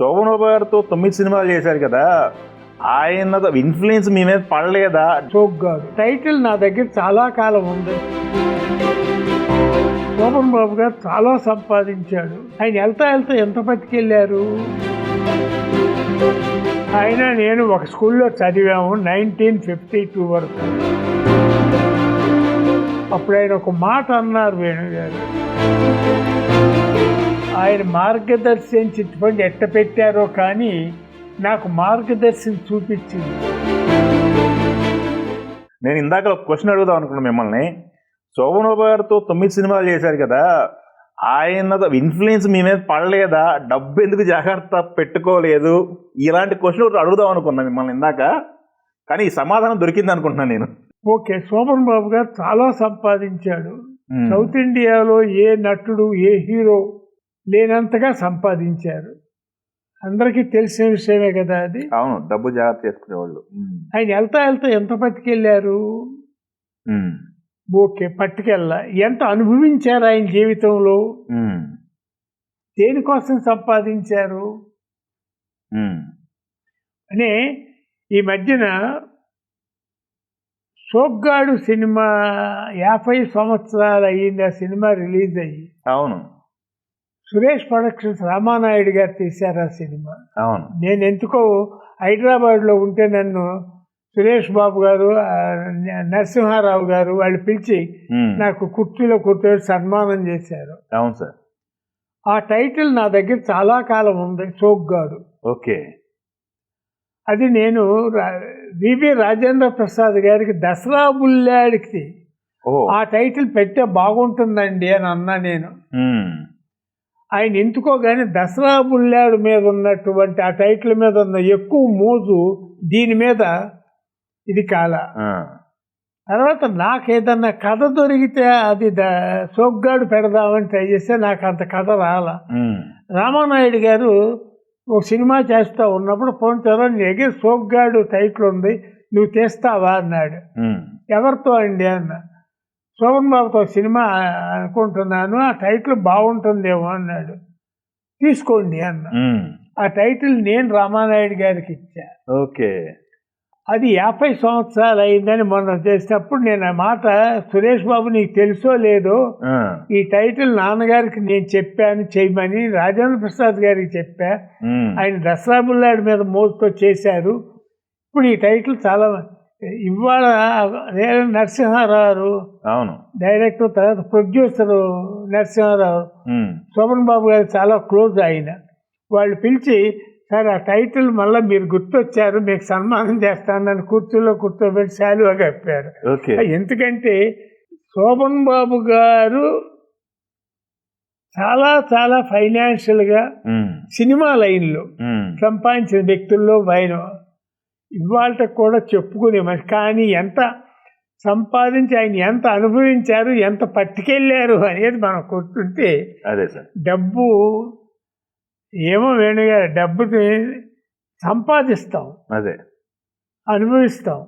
శోభన్ బాబు గారితో 9 సినిమాలు చేశారు కదా, ఆయన ఇన్ఫ్లుయెన్స్ మీ మీద పడలేదా? సోగ్గాడు టైటిల్ నా దగ్గర చాలా కాలం ఉంది. శోభన్ బాబు గారు చాలా సంపాదించాడు. ఆయన వెళ్తా ఎంత పట్టుకెళ్ళారు. ఆయన నేను ఒక స్కూల్లో చదివాము 1952 వరకు. అప్పుడు ఆయన ఒక మాట అన్నారు వేణుగారు, ఆయన మార్గదర్శనం చిట్టుపండి ఎట్ట పెట్టారో కానీ నాకు మార్గదర్శనం చూపించింది. నేను ఇందాక ఒక క్వశ్చన్ అడుగుదాం అనుకున్నాను మిమ్మల్ని. శోభన్ బాబు గారితో 9 సినిమాలు చేశారు కదా, ఆయన ఇన్ఫ్లుయెన్స్ మీ మీద పడలేదా? డబ్బు ఎందుకు జాగ్రత్త పెట్టుకోలేదు? ఇలాంటి క్వశ్చన్ ఒకటి అడుగుదాం అనుకున్నాను మిమ్మల్ని ఇందాక, కానీ ఈ సమాధానం దొరికింది అనుకుంటున్నాను నేను. ఓకే, శోభన్ బాబు గారు చాలా సంపాదించాడు. సౌత్ ఇండియాలో ఏ నటుడు ఏ హీరో లేనంతగా సంపాదించారు. అందరికీ తెలిసిన విషయమే కదా అది. అవును, డబ్బు జాగ్రత్త చేసుకునేవాళ్ళు. ఆయన వెళ్తా ఎంత పట్టుకెళ్ళారు. ఓకే, పట్టుకెళ్ళా. ఎంత అనుభవించారు ఆయన జీవితంలో, దేనికోసం సంపాదించారు అనే. ఈ మధ్యన సోగ్గాడు సినిమా 50 సంవత్సరాలు అయ్యింది. ఆ సినిమా రిలీజ్ అయ్యి. అవును, సురేష్ ప్రొడక్షన్స్ రామానాయుడు గారు తీశారు ఆ సినిమా. అవును. నేను ఎందుకో హైదరాబాద్లో ఉంటే నన్ను సురేష్ బాబు గారు, నరసింహారావు గారు వాళ్ళు పిలిచి నాకు కుర్చీలో కూర్చొని సన్మానం చేశారు. అవును సార్. ఆ టైటిల్ నా దగ్గర చాలా కాలం ఉంది, సోగ్గాడు. ఓకే. అది నేను వివి రాజేంద్ర ప్రసాద్ గారికి దసరా బుల్లాడికి ఆ టైటిల్ పెడితే బాగుంటుందండి అని అన్నా నేను. ఆయన ఎందుకోగానే దసరా బుల్లాడు మీద ఉన్నటువంటి ఆ టైటిల్ మీద ఉన్న ఎక్కువ మోజు దీని మీద ఇది కాల. తర్వాత నాకు ఏదన్నా కథ దొరికితే అది సోగ్గాడు పెడదామని ట్రై చేస్తే నాకు అంత కథ రాల. రామానాయుడు గారు ఒక సినిమా చేస్తూ ఉన్నప్పుడు పోంచారో నీ దగ్గర సోగ్గాడు టైటిల్ ఉంది, నువ్వు తీస్తావా అన్నాడు. ఎవరితో అండి అన్న. శోభన్ బాబుతో సినిమా అనుకుంటున్నాను, ఆ టైటిల్ బాగుంటుందేమో అన్నాడు. తీసుకోండి అన్న. ఆ టైటిల్ నేను రామానాయుడు గారికి ఇచ్చా. ఓకే. అది 50 సంవత్సరాలు అయిందని మొన్న చేసినప్పుడు నేను ఆ మాట, సురేష్ బాబు నీకు తెలుసో లేదో, ఈ టైటిల్ నాన్నగారికి నేను చెప్పాను చేయమని, రాజేంద్ర ప్రసాద్ గారికి చెప్పా. ఆయన దసరా బుల్లాడి మీద మోజుతో చేశారు. ఇప్పుడు ఈ టైటిల్ చాలా ఇవాళ నరసింహారావు అవును డైరెక్టర్, తర్వాత ప్రొడ్యూసరు నరసింహారావు, శోభన్ బాబు గారు చాలా క్లోజ్. ఆయన వాళ్ళు పిలిచి, సార్ ఆ టైటిల్ మళ్ళీ మీరు గుర్తొచ్చారు, మీకు సన్మానం చేస్తానని కుర్చీలో కూర్చోబెట్టి శాలువా కప్పారు. ఎందుకంటే శోభన్ బాబు గారు చాలా ఫైనాన్షియల్గా సినిమా లైన్లో సంపాదించిన వ్యక్తుల్లో ఆయన ఇవాళ కూడా చెప్పుకునే మనిషి. కానీ ఎంత సంపాదించి ఆయన ఎంత అనుభవించారు, ఎంత పట్టుకెళ్ళారు అనేది మనం కూర్చుంటే, అదే సార్ డబ్బు ఏమో వేణుగారు, డబ్బు సంపాదిస్తాం, అదే అనుభవిస్తాం.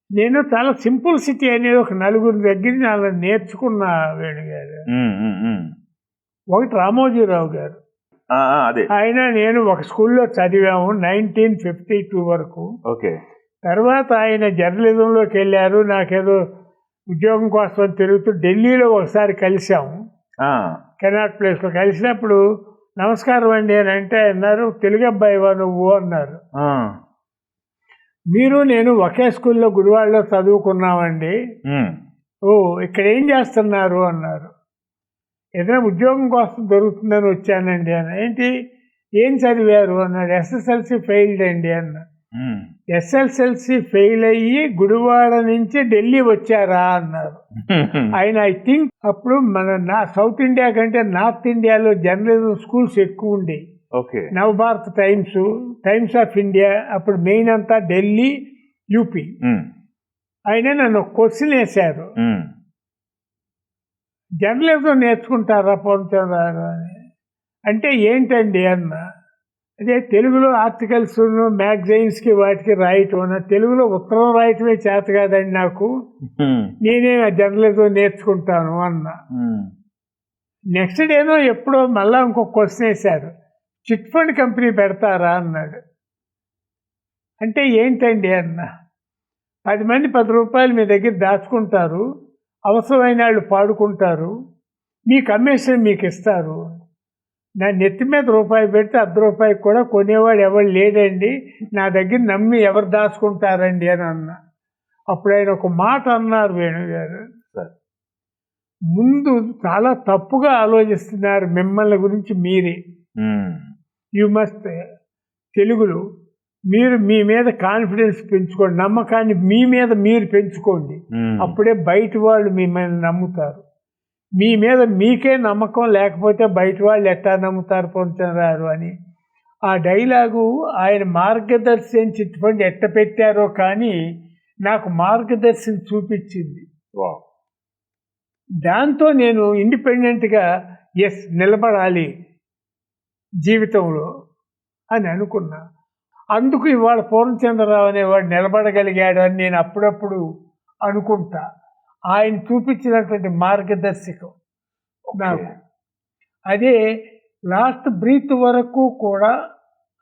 నేను చాలా సింపుల్సిటీ అనేది ఒక నలుగురి దగ్గర అలా నేర్చుకున్న వేణుగారు. ఒకటి రామోజీరావు గారు, ఆయన నేను ఒక స్కూల్లో చదివాము 1952 వరకు. ఓకే. తర్వాత ఆయన జర్నలిజంలోకి వెళ్ళారు. నాకేదో ఉద్యోగం కోసం తిరుగుతూ ఢిల్లీలో ఒకసారి కలిసాము, కెనాట్ ప్లేస్లో. కలిసినప్పుడు నమస్కారం అండి అని అంటే అన్నారు, తెలుగు అబ్బాయివా నువ్వు అన్నారు. మీరు నేను ఒకే స్కూల్లో గుడివాడలో చదువుకున్నామండి. ఓ, ఇక్కడ ఏం చేస్తున్నారు అన్నారు. ఏదైనా ఉద్యోగం కోసం దొరుకుతుందని వచ్చానండి అన్న. ఏంటి, ఏం చదివారు అన్నాడు. ఎస్ఎస్ఎల్సి ఫెయిల్డ్ అండి అన్న. ఎస్ఎస్ఎల్సి ఫెయిల్ అయ్యి గుడివాడ నుంచి ఢిల్లీ వచ్చారా అన్నారు. ఆయన ఐ థింక్ అప్పుడు మన సౌత్ ఇండియా కంటే నార్త్ ఇండియాలో జర్నలిజం స్కూల్స్ ఎక్కువ ఉండేవి. Navbharat Times, Times of India, అప్పుడు మెయిన్ అంతా ఢిల్లీ, యూపీ. ఆయన నన్ను క్వశ్చన్ వేశారు, జర్నలిజం నేర్చుకుంటారా పోంచారు అని. అంటే ఏంటండి అన్న. అదే తెలుగులో ఆర్టికల్స్ మ్యాగజైన్స్కి వాటికి రాయటం, తెలుగులో ఉత్తరం రాయటమే చేత కాదండి నాకు, నేనే జర్నలిజం నేర్చుకుంటాను అన్న. నెక్స్ట్ డేనో ఎప్పుడో మళ్ళీ ఇంకొక క్వశ్చన్ వేశారు, చిట్ ఫండ్ కంపెనీ పెడతారా అన్నాడు. అంటే ఏంటండి అన్న. 10 మంది 10 రూపాయలు మీ దగ్గర దాచుకుంటారు, అవసరమైన వాళ్ళు పాడుకుంటారు, మీ కమిషన్ మీకు ఇస్తారు. నా నెత్తి మీద రూపాయి పెడితే ₹1 కూడా కొనేవాడు ఎవరు లేడండి, నా దగ్గర నమ్మి ఎవరు దాచుకుంటారండి అని అన్న. అప్పుడు ఆయన ఒక మాట అన్నారు, వేణుగారు, ముందు చాలా తప్పుగా ఆలోచిస్తున్నారు మిమ్మల్ని గురించి మీరే. యు మస్ట్ తెలుగులో మీరు మీ మీద కాన్ఫిడెన్స్ పెంచుకోండి, నమ్మకాన్ని మీ మీద మీరు పెంచుకోండి, అప్పుడే బయట వాళ్ళు మిమ్మల్ని నమ్ముతారు. మీ మీద మీకే నమ్మకం లేకపోతే బయట వాళ్ళు ఎట్టా నమ్ముతారు పొందుతున్నారు అని. ఆ డైలాగు ఆయన మార్గదర్శి అని చిట్ ఫండ్ ఎట్ట పెట్టారో కానీ నాకు మార్గదర్శిని చూపించింది. దాంతో నేను ఇండిపెండెంట్గా నిలబడాలి జీవితంలో అని అనుకున్నా. అందుకు ఇవాళ పూర్ణచంద్రరావు అనేవాడు నిలబడగలిగాడు అని నేను అప్పుడప్పుడు అనుకుంటా. ఆయన చూపించినటువంటి మార్గదర్శకం నాకు అదే లాస్ట్ బ్రీత్ వరకు కూడా,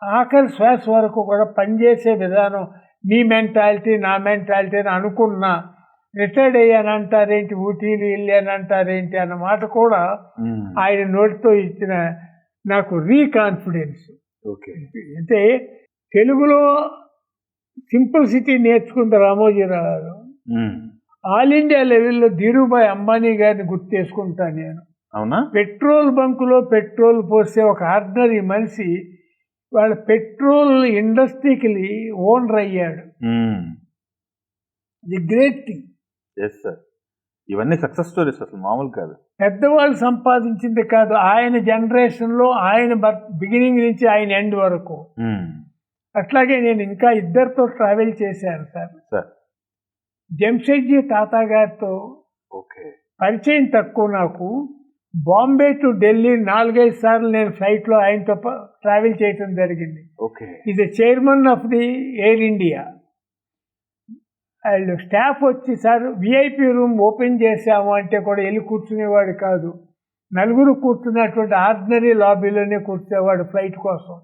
ఆఖరి శ్వాస వరకు కూడా పనిచేసే విధానం. మీ మెంటాలిటీ నా మెంటాలిటీ అని అనుకున్నా. రిటైర్డ్ అయ్యానంటారేంటి, ఊటీలు వెళ్ళానంటారేంటి అన్న మాట కూడా ఆయన నోటితో ఇచ్చిన నాకు రీకాన్ఫిడెన్స్. అంటే తెలుగులో సింప్లిసిటీ నేర్చుకుంది రామోజీరావు గారు. ఆల్ ఇండియా లెవెల్లో ధీరుభాయ్ అంబానీ గారిని గుర్తు చేసుకుంటాను నేను. అవునా? పెట్రోల్ బంకులో పెట్రోల్ పోసే ఒక ఆర్డినరీ మనిషి వాళ్ళ పెట్రోల్ ఇండస్ట్రీకి ఓనర్ అయ్యాడు. The great thing. ఇవన్నీ సక్సెస్ స్టోరీస్, అసలు మామూలు కాదు. పెద్దవాళ్ళు సంపాదించింది కాదు, ఆయన జనరేషన్లో, ఆయన బిగినింగ్ నుంచి ఆయన ఎండ్ వరకు. అట్లాగే నేను ఇంకా ఇద్దరితో ట్రావెల్ చేశాను సార్. జంషెడ్జీ తాతా గారితో పరిచయం తక్కువ నాకు. బాంబే టు ఢిల్లీ 4-5 సార్లు నేను ఫ్లైట్లో ఆయనతో ట్రావెల్ చేయటం జరిగింది. Is the chairman of the air India. వాళ్ళు స్టాఫ్ వచ్చి, సార్ విఐపి రూమ్ ఓపెన్ చేసాము అంటే కూడా వెళ్ళి కూర్చునేవాడు కాదు. 4 కూర్చున్నటువంటి ఆర్డినరీ లాబీలోనే కూర్చునేవాడు ఫ్లైట్ కోసం.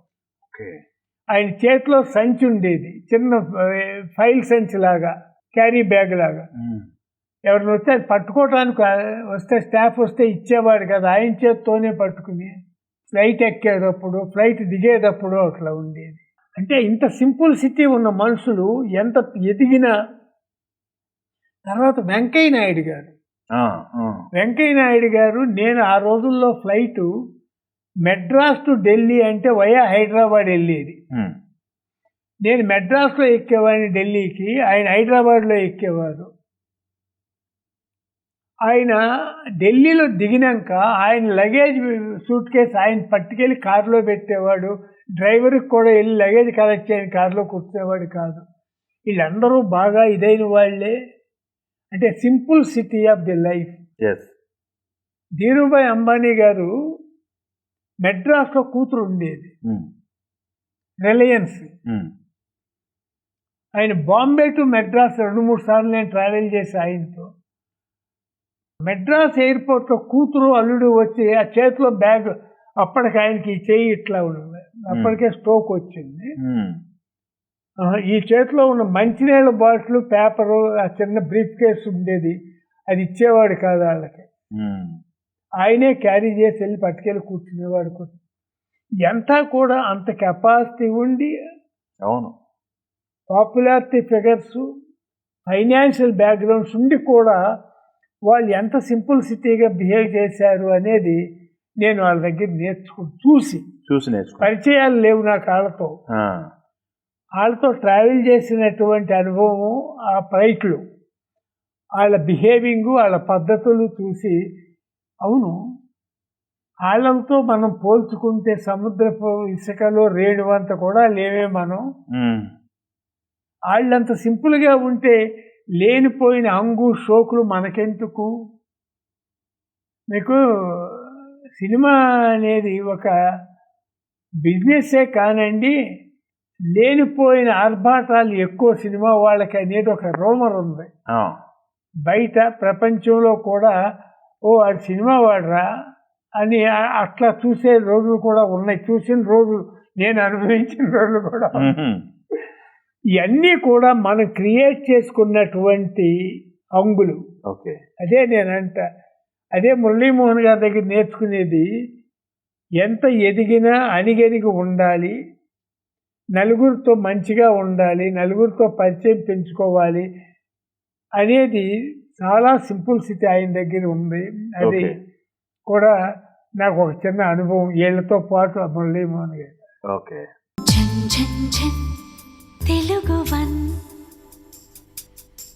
ఆయన చేతిలో సంచి ఉండేది, చిన్న ఫైల్ సంచి లాగా, క్యారీ బ్యాగ్ లాగా. ఎవరిని వస్తే అది పట్టుకోవడానికి వస్తే, స్టాఫ్ వస్తే ఇచ్చేవాడు కదా, ఆయన చేతితోనే పట్టుకుని ఫ్లైట్ ఎక్కేటప్పుడు, ఫ్లైట్ దిగేటప్పుడు అట్లా ఉండేది. అంటే ఇంత సింపుల్సిటీ ఉన్న మనుషులు ఎంత ఎదిగినా. తర్వాత వెంకయ్య నాయుడు గారు నేను ఆ రోజుల్లో ఫ్లైటు మెడ్రాస్ టు ఢిల్లీ అంటే వయా హైదరాబాద్ వెళ్ళేది. నేను మెడ్రాస్లో ఎక్కేవాడిని ఢిల్లీకి, ఆయన హైదరాబాద్లో ఎక్కేవారు. ఆయన ఢిల్లీలో దిగినాక ఆయన లగేజ్ సూట్ కేసు ఆయన పట్టుకెళ్ళి కారులో పెట్టేవాడు. డ్రైవర్కి కూడా వెళ్ళి లగేజ్ కలెక్ట్ చేయని కారులో కూర్చునేవాడు కాదు. వీళ్ళందరూ బాగా ఇదైన వాళ్ళే. అంటే simple city of the life. Dhirubhai Ambani గారు మెడ్రాస్లో కూతురు ఉండేది, రిలయన్స్. ఆయన బాంబే టు మెడ్రాస్ 2-3 సార్లు నేను ట్రావెల్ చేసి ఆయనతో. మెడ్రాస్ ఎయిర్పోర్ట్లో కూతురు అల్లుడు వచ్చి ఆ చేతిలో బ్యాగ్, అప్పటికి ఆయనకి చేయి ఇట్లా ఉంది, అప్పటికే స్ట్రోక్ వచ్చింది. ఈ చేతిలో ఉన్న మంచినీళ్ళ బాటిల్, పేపరు, ఆ చిన్న బ్రీఫ్ కేసు ఉండేది, అది ఇచ్చేవాడు కాదు వాళ్ళకి. ఆయనే క్యారీ చేసి వెళ్ళి పట్టుకెళ్ళి కూర్చునేవాడు. ఎంత కూడా అంత కెపాసిటీ ఉండి, అవును, పాపులారిటీ ఫిగర్స్, ఫైనాన్షియల్ బ్యాక్గ్రౌండ్స్ ఉండి కూడా వాళ్ళు ఎంత సింపుల్సిటీగా బిహేవ్ చేశారు అనేది నేను వాళ్ళ దగ్గర చూసి పరిచయాలు లేవు నాకు వాళ్ళతో ట్రావెల్ చేసినటువంటి అనుభవం, ఆ ఫ్లైట్లు, వాళ్ళ బిహేవింగు, వాళ్ళ పద్ధతులు చూసి, అవును వాళ్ళతో మనం పోల్చుకుంటే సముద్రపు ఇసుకలో రేణువంత కూడా లేవే మనం. వాళ్ళంత సింపుల్గా ఉంటే లేనిపోయిన అంగు షోకులు మనకెందుకు? మీకు సినిమా అనేది ఒక బిజినెస్సే కానండి, లేనిపోయిన ఆర్భాటాలు ఎక్కువ సినిమా వాళ్ళకి అనేది ఒక రూమర్ ఉంది బయట ప్రపంచంలో కూడా. వాడు సినిమా వాడరా అని అట్లా చూసే రోజులు కూడా ఉన్నాయి. చూసిన రోజులు, నేను అనుభవించిన రోజులు కూడా ఉన్నాయి. ఇవన్నీ కూడా మనం క్రియేట్ చేసుకున్నటువంటి అంగులు. ఓకే. అదే నేనంట, అదే మురళీమోహన్ గారి దగ్గర నేర్చుకునేది, ఎంత ఎదిగినా అణిగెదిగి ఉండాలి, నలుగురితో మంచిగా ఉండాలి, నలుగురితో పరిచయం పెంచుకోవాలి అనేది చాలా సింపుల్సిటీ ఆయన దగ్గర ఉంది. అది కూడా నాకు ఒక చిన్న అనుభవం, వీళ్ళతో పాటు మురళీమోహన్ గారు. ఓకే. తెలుగు వన్